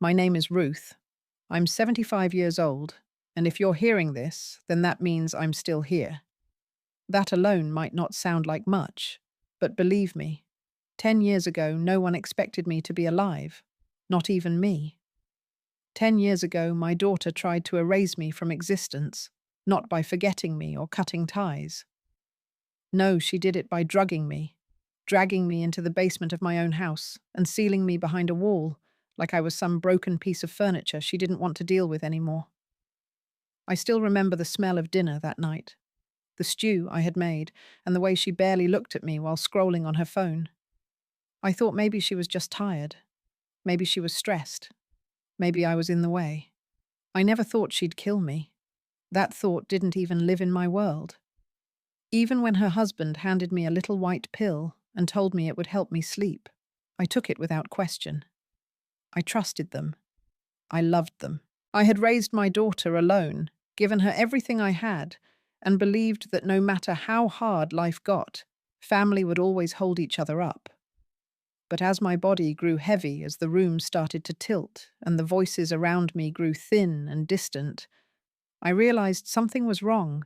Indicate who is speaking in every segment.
Speaker 1: My name is Ruth. I'm 75 years old, and if you're hearing this, then that means I'm still here. That alone might not sound like much, but believe me, 10 years ago, no one expected me to be alive, not even me. 10 years ago, my daughter tried to erase me from existence, not by forgetting me or cutting ties. No, she did it by drugging me, dragging me into the basement of my own house and sealing me behind a wall like I was some broken piece of furniture she didn't want to deal with anymore. I still remember the smell of dinner that night, the stew I had made, and the way she barely looked at me while scrolling on her phone. I thought maybe she was just tired. Maybe she was stressed. Maybe I was in the way. I never thought she'd kill me. That thought didn't even live in my world. Even when her husband handed me a little white pill and told me it would help me sleep, I took it without question. I trusted them. I loved them. I had raised my daughter alone, given her everything I had, and believed that no matter how hard life got, family would always hold each other up. But as my body grew heavy as the room started to tilt and the voices around me grew thin and distant, I realized something was wrong.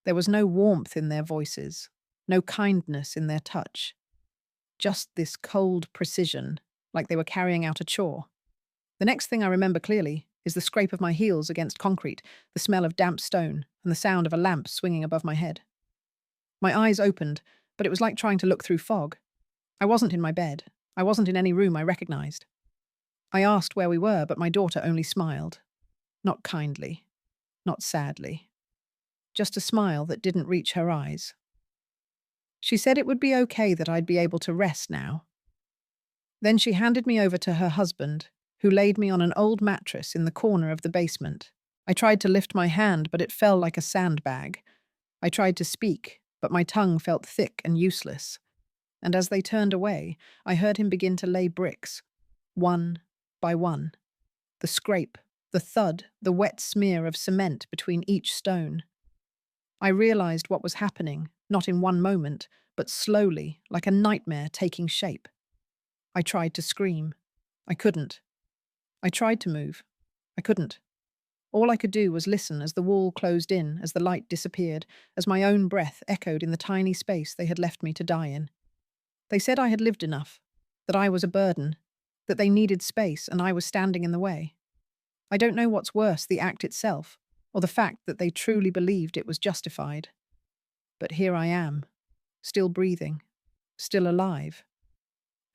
Speaker 1: There was no warmth in their voices, no kindness in their touch. Just this cold precision, like they were carrying out a chore. The next thing I remember clearly is the scrape of my heels against concrete, the smell of damp stone, and the sound of a lamp swinging above my head. My eyes opened, but it was like trying to look through fog. I wasn't in my bed. I wasn't in any room I recognized. I asked where we were, but my daughter only smiled. Not kindly, not sadly. Just a smile that didn't reach her eyes. She said it would be okay that I'd be able to rest now. Then she handed me over to her husband, who laid me on an old mattress in the corner of the basement. I tried to lift my hand, but it fell like a sandbag. I tried to speak, but my tongue felt thick and useless. And as they turned away, I heard him begin to lay bricks, one by one. The scrape, the thud, the wet smear of cement between each stone. I realized what was happening, not in one moment, but slowly, like a nightmare taking shape. I tried to scream. I couldn't. I tried to move. I couldn't. All I could do was listen as the wall closed in, as the light disappeared, as my own breath echoed in the tiny space they had left me to die in. They said I had lived enough, that I was a burden, that they needed space and I was standing in the way. I don't know what's worse, the act itself, or the fact that they truly believed it was justified. But here I am, still breathing, still alive.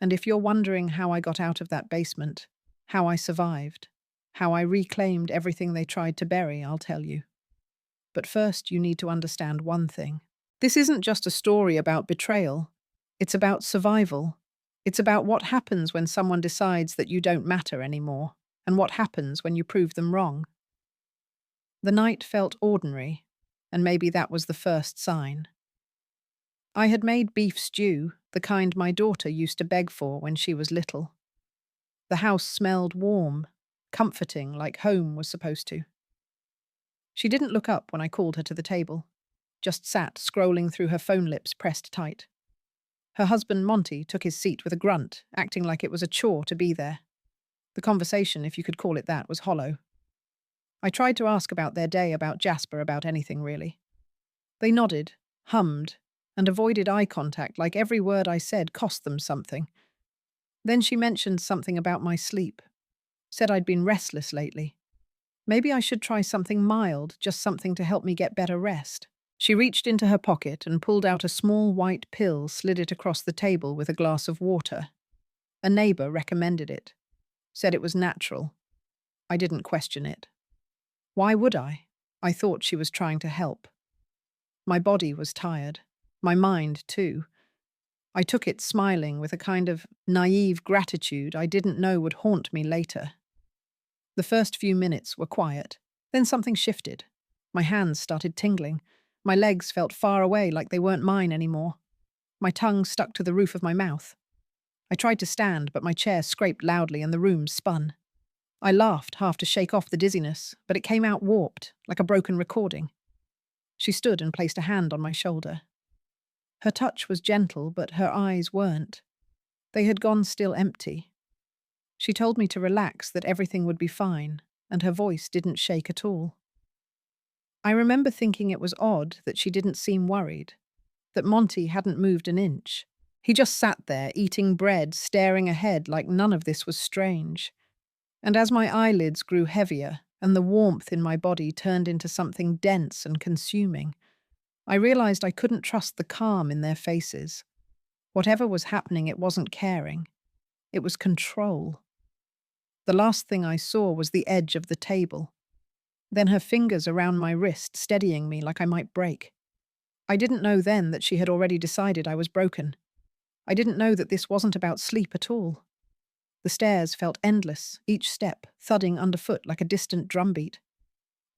Speaker 1: And if you're wondering how I got out of that basement, how I survived, how I reclaimed everything they tried to bury, I'll tell you. But first, you need to understand one thing. This isn't just a story about betrayal. It's about survival. It's about what happens when someone decides that you don't matter anymore, and what happens when you prove them wrong. The night felt ordinary, and maybe that was the first sign. I had made beef stew, the kind my daughter used to beg for when she was little. The house smelled warm, comforting, like home was supposed to. She didn't look up when I called her to the table, just sat scrolling through her phone, lips pressed tight. Her husband, Monty, took his seat with a grunt, acting like it was a chore to be there. The conversation, if you could call it that, was hollow. I tried to ask about their day, about Jasper, about anything really. They nodded, hummed, and avoided eye contact like every word I said cost them something. Then she mentioned something about my sleep, said I'd been restless lately. Maybe I should try something mild, just something to help me get better rest. She reached into her pocket and pulled out a small white pill, slid it across the table with a glass of water. A neighbor recommended it, said it was natural. I didn't question it. Why would I? I thought she was trying to help. My body was tired. My mind, too. I took it smiling with a kind of naive gratitude I didn't know would haunt me later. The first few minutes were quiet. Then something shifted. My hands started tingling. My legs felt far away, like they weren't mine anymore. My tongue stuck to the roof of my mouth. I tried to stand, but my chair scraped loudly and the room spun. I laughed, half to shake off the dizziness, but it came out warped, like a broken recording. She stood and placed a hand on my shoulder. Her touch was gentle, but her eyes weren't. They had gone still empty. She told me to relax, that everything would be fine, and her voice didn't shake at all. I remember thinking it was odd that she didn't seem worried, that Monty hadn't moved an inch. He just sat there, eating bread, staring ahead like none of this was strange. And as my eyelids grew heavier and the warmth in my body turned into something dense and consuming, I realized I couldn't trust the calm in their faces. Whatever was happening, it wasn't caring. It was control. The last thing I saw was the edge of the table, then her fingers around my wrist, steadying me like I might break. I didn't know then that she had already decided I was broken. I didn't know that this wasn't about sleep at all. The stairs felt endless, each step thudding underfoot like a distant drumbeat.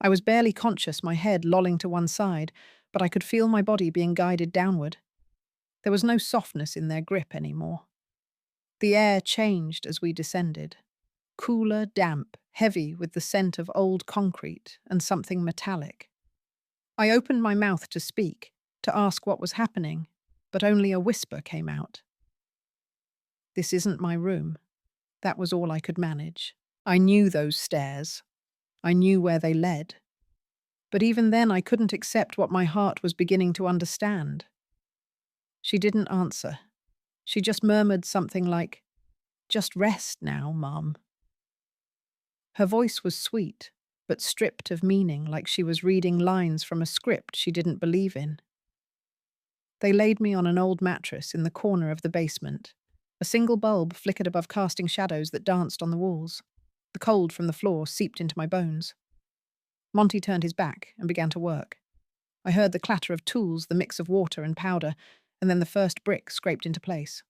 Speaker 1: I was barely conscious, my head lolling to one side, but I could feel my body being guided downward. There was no softness in their grip anymore. The air changed as we descended. Cooler, damp, heavy with the scent of old concrete and something metallic. I opened my mouth to speak, to ask what was happening, but only a whisper came out. "This isn't my room." That was all I could manage. I knew those stairs. I knew where they led. But even then I couldn't accept what my heart was beginning to understand. She didn't answer. She just murmured something like, "Just rest now, Mom." Her voice was sweet, but stripped of meaning, like she was reading lines from a script she didn't believe in. They laid me on an old mattress in the corner of the basement. A single bulb flickered above, casting shadows that danced on the walls. The cold from the floor seeped into my bones. Monty turned his back and began to work. I heard the clatter of tools, the mix of water and powder, and then the first brick scraped into place.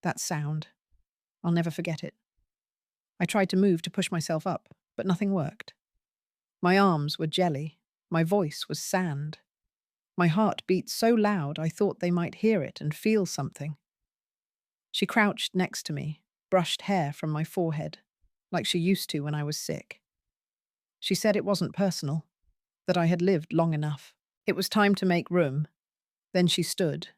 Speaker 1: That sound. I'll never forget it. I tried to move, to push myself up, but nothing worked. My arms were jelly. My voice was sand. My heart beat so loud I thought they might hear it and feel something. She crouched next to me, brushed hair from my forehead, like she used to when I was sick. She said it wasn't personal, that I had lived long enough. It was time to make room. Then she stood.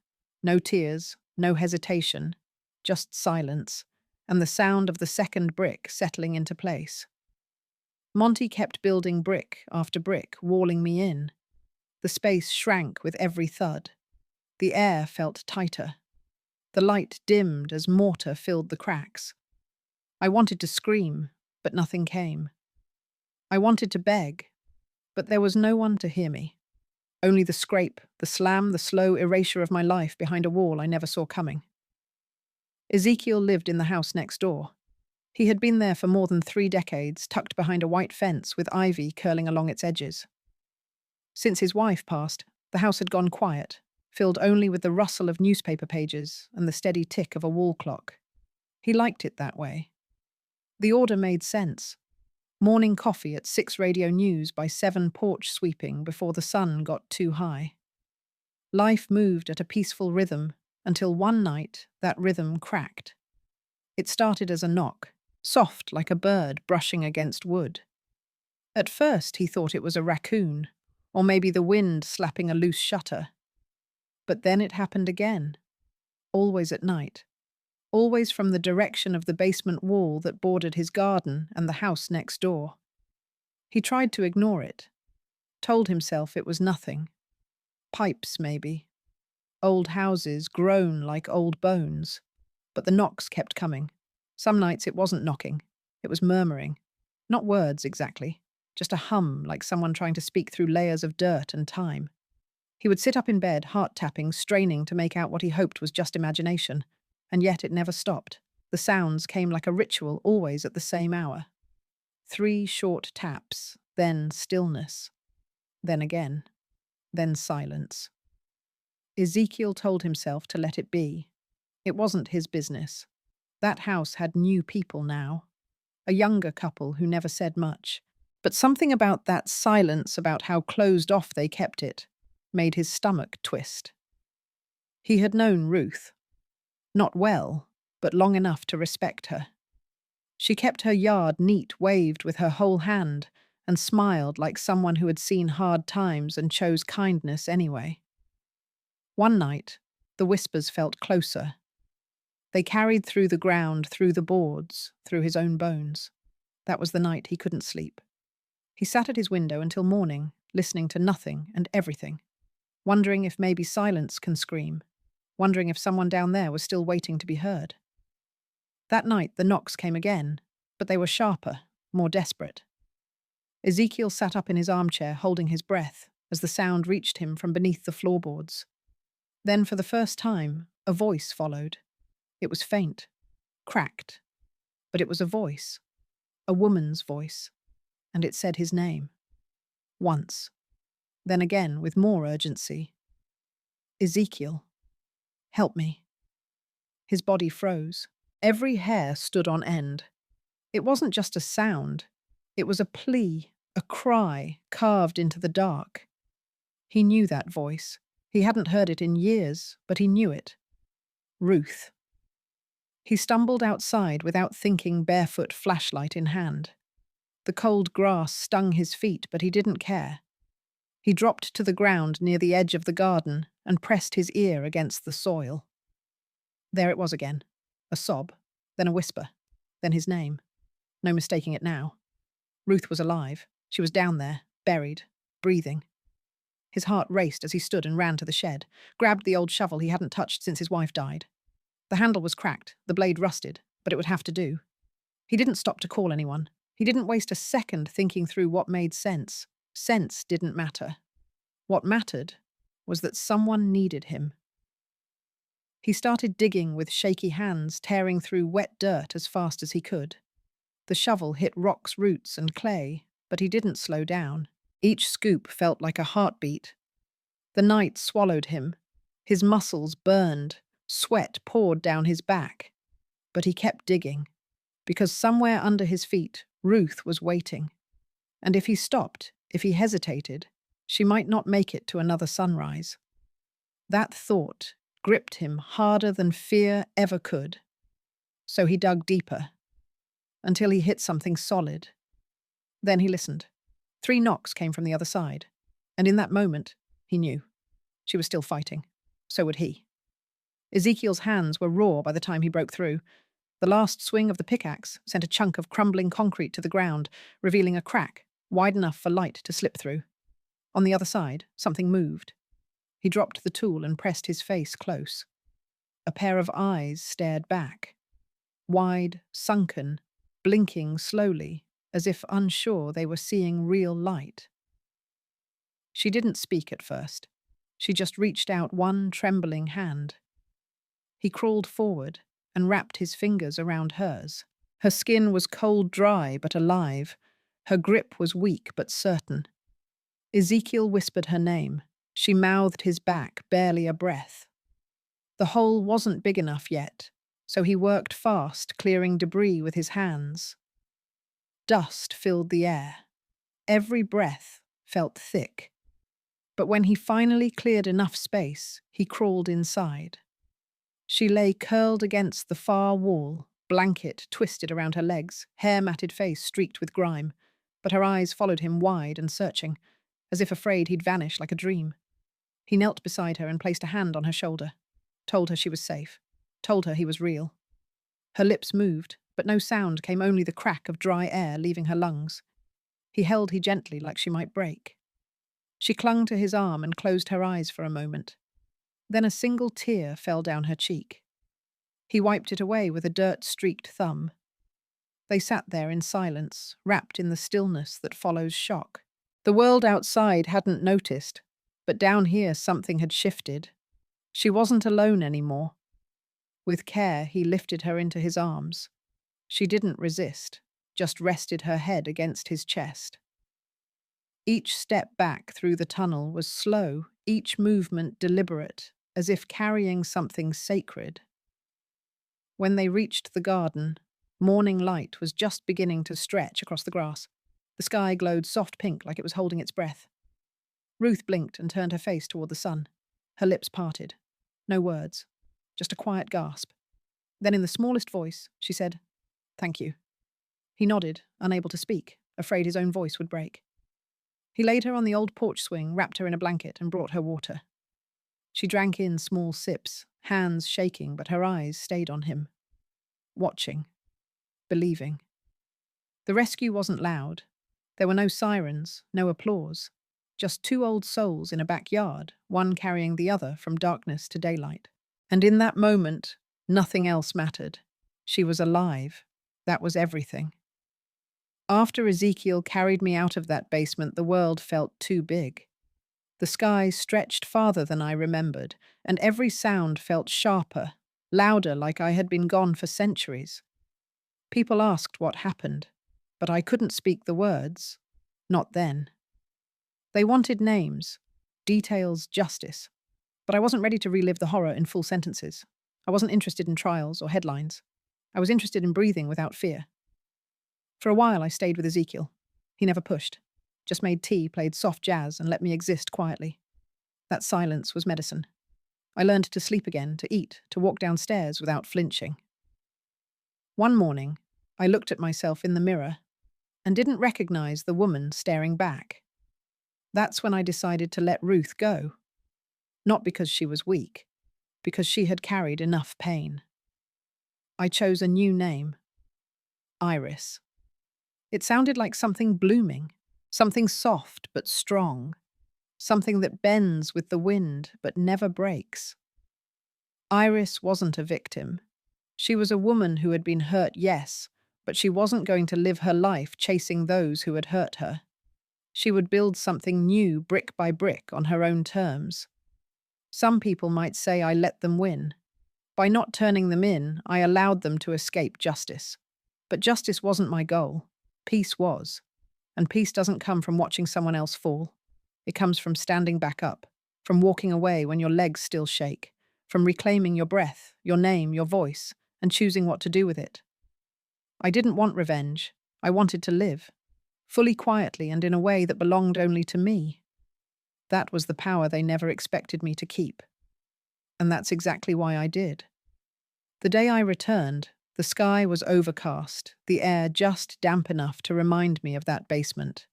Speaker 1: No tears, no hesitation, just silence, and the sound of the second brick settling into place. Monty kept building brick after brick, walling me in. The space shrank with every thud. The air felt tighter. The light dimmed as mortar filled the cracks. I wanted to scream, but nothing came. I wanted to beg, but there was no one to hear me. Only the scrape, the slam, the slow erasure of my life behind a wall I never saw coming. Ezekiel lived in the house next door. He had been there for more than 3 decades, tucked behind a white fence with ivy curling along its edges. Since his wife passed, the house had gone quiet, filled only with the rustle of newspaper pages and the steady tick of a wall clock. He liked it that way. The order made sense. Morning coffee at 6 radio news, by 7 porch sweeping before the sun got too high. Life moved at a peaceful rhythm until one night that rhythm cracked. It started as a knock, soft like a bird brushing against wood. At first he thought it was a raccoon, or maybe the wind slapping a loose shutter. But then it happened again, always at night, always from the direction of the basement wall that bordered his garden and the house next door. He tried to ignore it, told himself it was nothing. Pipes, maybe. Old houses groan like old bones. But the knocks kept coming. Some nights it wasn't knocking, it was murmuring. Not words exactly, just a hum like someone trying to speak through layers of dirt and time. He would sit up in bed, heart-tapping, straining to make out what he hoped was just imagination. And yet it never stopped. The sounds came like a ritual, always at the same hour. 3 short taps, then stillness. Then again. Then silence. Ezekiel told himself to let it be. It wasn't his business. That house had new people now. A younger couple who never said much. But something about that silence, about how closed off they kept it, made his stomach twist. He had known Ruth. Not well, but long enough to respect her. She kept her yard neat, waved with her whole hand, and smiled like someone who had seen hard times and chose kindness anyway. One night, the whispers felt closer. They carried through the ground, through the boards, through his own bones. That was the night he couldn't sleep. He sat at his window until morning, listening to nothing and everything, wondering if maybe silence can scream, wondering if someone down there was still waiting to be heard. That night the knocks came again, but they were sharper, more desperate. Ezekiel sat up in his armchair, holding his breath, as the sound reached him from beneath the floorboards. Then, for the first time, a voice followed. It was faint, cracked, but it was a voice, a woman's voice, and it said his name. Once. Then again, with more urgency. Ezekiel, help me. His body froze. Every hair stood on end. It wasn't just a sound. It was a plea, a cry, carved into the dark. He knew that voice. He hadn't heard it in years, but he knew it. Ruth. He stumbled outside without thinking, barefoot, flashlight in hand. The cold grass stung his feet, but he didn't care. He dropped to the ground near the edge of the garden and pressed his ear against the soil. There it was again. A sob, then a whisper, then his name. No mistaking it now. Ruth was alive. She was down there, buried, breathing. His heart raced as he stood and ran to the shed, grabbed the old shovel he hadn't touched since his wife died. The handle was cracked, the blade rusted, but it would have to do. He didn't stop to call anyone. He didn't waste a second thinking through what made sense. Sense didn't matter. What mattered was that someone needed him. He started digging with shaky hands, tearing through wet dirt as fast as he could. The shovel hit rocks, roots, and clay, but he didn't slow down. Each scoop felt like a heartbeat. The night swallowed him. His muscles burned. Sweat poured down his back. But he kept digging, because somewhere under his feet, Ruth was waiting. And if he stopped, if he hesitated, she might not make it to another sunrise. That thought gripped him harder than fear ever could. So he dug deeper, until he hit something solid. Then he listened. 3 knocks came from the other side, and in that moment, he knew. She was still fighting. So would he. Ezekiel's hands were raw by the time he broke through. The last swing of the pickaxe sent a chunk of crumbling concrete to the ground, revealing a crack, wide enough for light to slip through. On the other side, something moved. He dropped the tool and pressed his face close. A pair of eyes stared back. Wide, sunken, blinking slowly, as if unsure they were seeing real light. She didn't speak at first. She just reached out one trembling hand. He crawled forward and wrapped his fingers around hers. Her skin was cold dry but alive. Her grip was weak but certain. Ezekiel whispered her name. She mouthed his back, barely a breath. The hole wasn't big enough yet, so he worked fast, clearing debris with his hands. Dust filled the air. Every breath felt thick. But when he finally cleared enough space, he crawled inside. She lay curled against the far wall, blanket twisted around her legs, hair-matted face streaked with grime, but her eyes followed him wide and searching, as if afraid he'd vanish like a dream. He knelt beside her and placed a hand on her shoulder, told her she was safe, told her he was real. Her lips moved, but no sound came, only the crack of dry air leaving her lungs. He held her gently like she might break. She clung to his arm and closed her eyes for a moment. Then a single tear fell down her cheek. He wiped it away with a dirt-streaked thumb. They sat there in silence, wrapped in the stillness that follows shock. The world outside hadn't noticed, but down here something had shifted. She wasn't alone anymore. With care, he lifted her into his arms. She didn't resist, just rested her head against his chest. Each step back through the tunnel was slow, each movement deliberate, as if carrying something sacred. When they reached the garden, morning light was just beginning to stretch across the grass. The sky glowed soft pink like it was holding its breath. Ruth blinked and turned her face toward the sun. Her lips parted. No words, just a quiet gasp. Then in the smallest voice, she said, "Thank you." He nodded, unable to speak, afraid his own voice would break. He laid her on the old porch swing, wrapped her in a blanket, and brought her water. She drank in small sips, hands shaking, but her eyes stayed on him, watching, believing. The rescue wasn't loud. There were no sirens, no applause. Just two old souls in a backyard, one carrying the other from darkness to daylight. And in that moment, nothing else mattered. She was alive. That was everything. After Ezekiel carried me out of that basement, the world felt too big. The sky stretched farther than I remembered, and every sound felt sharper, louder, like I had been gone for centuries. People asked what happened, but I couldn't speak the words. Not then. They wanted names, details, justice. But I wasn't ready to relive the horror in full sentences. I wasn't interested in trials or headlines. I was interested in breathing without fear. For a while, I stayed with Ezekiel. He never pushed, just made tea, played soft jazz, and let me exist quietly. That silence was medicine. I learned to sleep again, to eat, to walk downstairs without flinching. One morning, I looked at myself in the mirror and didn't recognize the woman staring back. That's when I decided to let Ruth go. Not because she was weak, because she had carried enough pain. I chose a new name, Iris. It sounded like something blooming, something soft but strong, something that bends with the wind but never breaks. Iris wasn't a victim. She was a woman who had been hurt, yes, but she wasn't going to live her life chasing those who had hurt her. She would build something new brick by brick on her own terms. Some people might say I let them win. By not turning them in, I allowed them to escape justice. But justice wasn't my goal. Peace was. And peace doesn't come from watching someone else fall. It comes from standing back up, from walking away when your legs still shake, from reclaiming your breath, your name, your voice, and choosing what to do with it. I didn't want revenge. I wanted to live, fully, quietly, and in a way that belonged only to me. That was the power they never expected me to keep. And that's exactly why I did. The day I returned, the sky was overcast, the air just damp enough to remind me of that basement.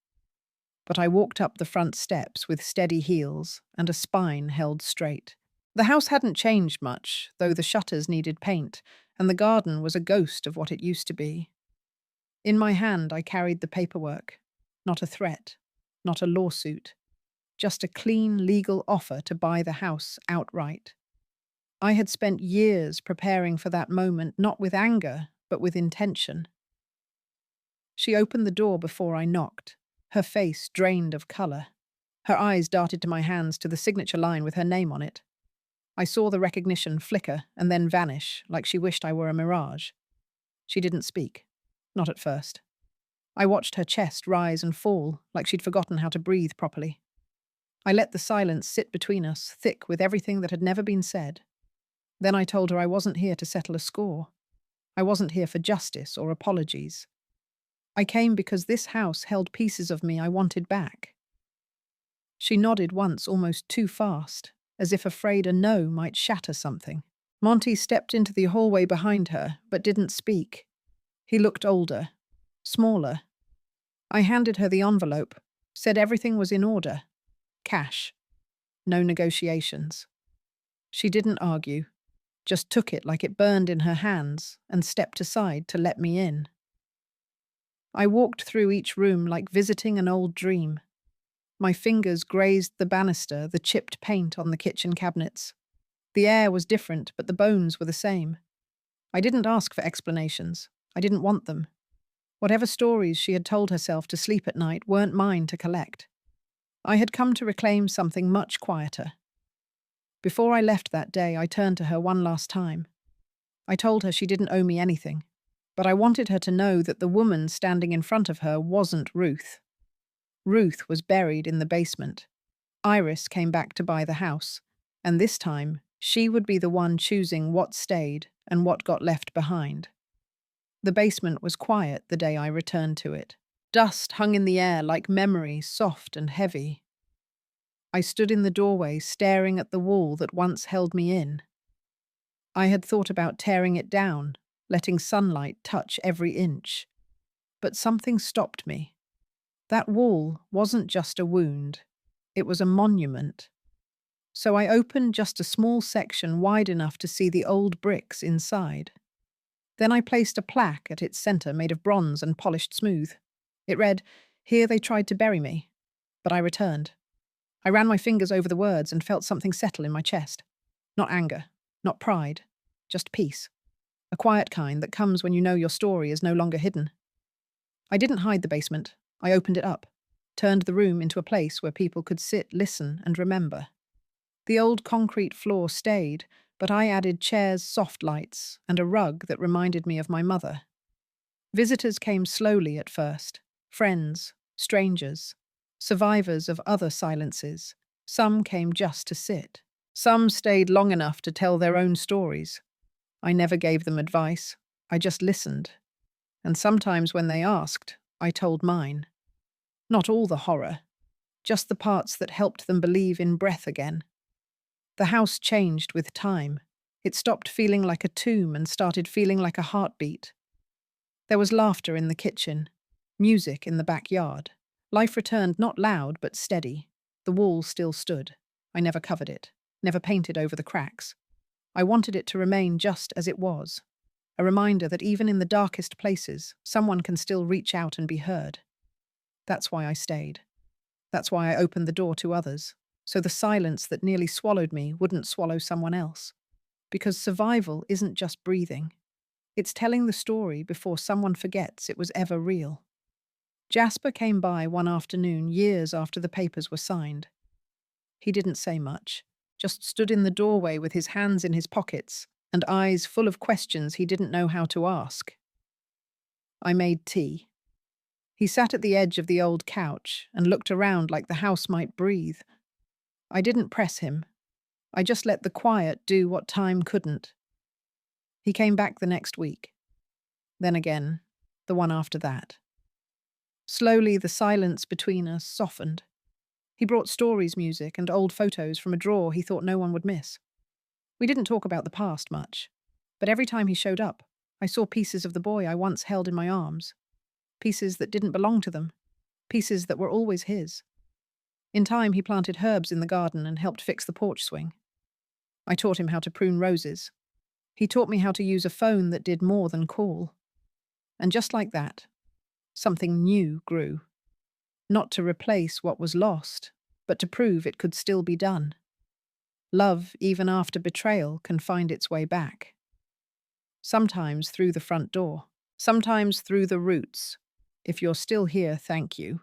Speaker 1: But I walked up the front steps with steady heels and a spine held straight. The house hadn't changed much, though the shutters needed paint, and the garden was a ghost of what it used to be. In my hand, I carried the paperwork. Not a threat, not a lawsuit, just a clean legal offer to buy the house outright. I had spent years preparing for that moment, not with anger, but with intention. She opened the door before I knocked, her face drained of color. Her eyes darted to my hands, to the signature line with her name on it. I saw the recognition flicker and then vanish, like she wished I were a mirage. She didn't speak. Not at first. I watched her chest rise and fall, like she'd forgotten how to breathe properly. I let the silence sit between us, thick with everything that had never been said. Then I told her I wasn't here to settle a score. I wasn't here for justice or apologies. I came because this house held pieces of me I wanted back. She nodded once, almost too fast, as if afraid a no might shatter something. Monty stepped into the hallway behind her, but didn't speak. He looked older, smaller. I handed her the envelope, said everything was in order. Cash. No negotiations. She didn't argue, just took it like it burned in her hands and stepped aside to let me in. I walked through each room like visiting an old dream. My fingers grazed the banister, the chipped paint on the kitchen cabinets. The air was different, but the bones were the same. I didn't ask for explanations. I didn't want them. Whatever stories she had told herself to sleep at night weren't mine to collect. I had come to reclaim something much quieter. Before I left that day, I turned to her one last time. I told her she didn't owe me anything, but I wanted her to know that the woman standing in front of her wasn't Ruth. Ruth was buried in the basement. Iris came back to buy the house, and this time she would be the one choosing what stayed and what got left behind. The basement was quiet the day I returned to it. Dust hung in the air like memories, soft and heavy. I stood in the doorway staring at the wall that once held me in. I had thought about tearing it down, letting sunlight touch every inch. But something stopped me. That wall wasn't just a wound. It was a monument. So I opened just a small section wide enough to see the old bricks inside. Then I placed a plaque at its center made of bronze and polished smooth. It read, "Here they tried to bury me." But I returned. I ran my fingers over the words and felt something settle in my chest. Not anger, not pride, just peace. A quiet kind that comes when you know your story is no longer hidden. I didn't hide the basement. I opened it up, turned the room into a place where people could sit, listen, and remember. The old concrete floor stayed, but I added chairs, soft lights, and a rug that reminded me of my mother. Visitors came slowly at first. Friends, strangers, survivors of other silences. Some came just to sit. Some stayed long enough to tell their own stories. I never gave them advice. I just listened. And sometimes when they asked, I told mine. Not all the horror, just the parts that helped them believe in breath again. The house changed with time. It stopped feeling like a tomb and started feeling like a heartbeat. There was laughter in the kitchen, music in the backyard. Life returned not loud but steady. The wall still stood. I never covered it, never painted over the cracks. I wanted it to remain just as it was. A reminder that even in the darkest places, someone can still reach out and be heard. That's why I stayed. That's why I opened the door to others, so the silence that nearly swallowed me wouldn't swallow someone else. Because survival isn't just breathing. It's telling the story before someone forgets it was ever real. Jasper came by one afternoon years after the papers were signed. He didn't say much, just stood in the doorway with his hands in his pockets and eyes full of questions he didn't know how to ask. I made tea. He sat at the edge of the old couch and looked around like the house might breathe. I didn't press him. I just let the quiet do what time couldn't. He came back the next week. Then again, the one after that. Slowly, the silence between us softened. He brought stories, music, and old photos from a drawer he thought no one would miss. We didn't talk about the past much, but every time he showed up, I saw pieces of the boy I once held in my arms. Pieces that didn't belong to them. Pieces that were always his. In time, he planted herbs in the garden and helped fix the porch swing. I taught him how to prune roses. He taught me how to use a phone that did more than call. And just like that, something new grew. Not to replace what was lost, but to prove it could still be done. Love, even after betrayal, can find its way back. Sometimes through the front door, sometimes through the roots. If you're still here, thank you.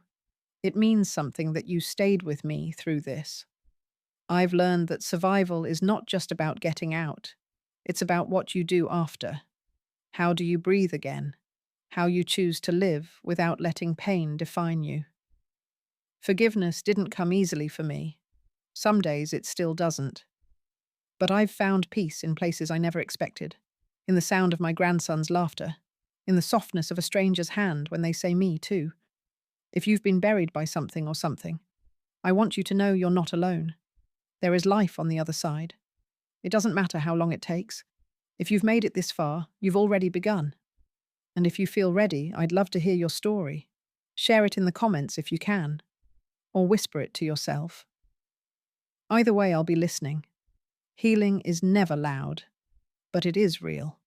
Speaker 1: It means something that you stayed with me through this. I've learned that survival is not just about getting out. It's about what you do after. How do you breathe again? How you choose to live without letting pain define you. Forgiveness didn't come easily for me. Some days it still doesn't. But I've found peace in places I never expected. In the sound of my grandson's laughter. In the softness of a stranger's hand when they say me too. If you've been buried by something or something, I want you to know you're not alone. There is life on the other side. It doesn't matter how long it takes. If you've made it this far, you've already begun. And if you feel ready, I'd love to hear your story. Share it in the comments if you can. Or whisper it to yourself. Either way, I'll be listening. Healing is never loud, but it is real.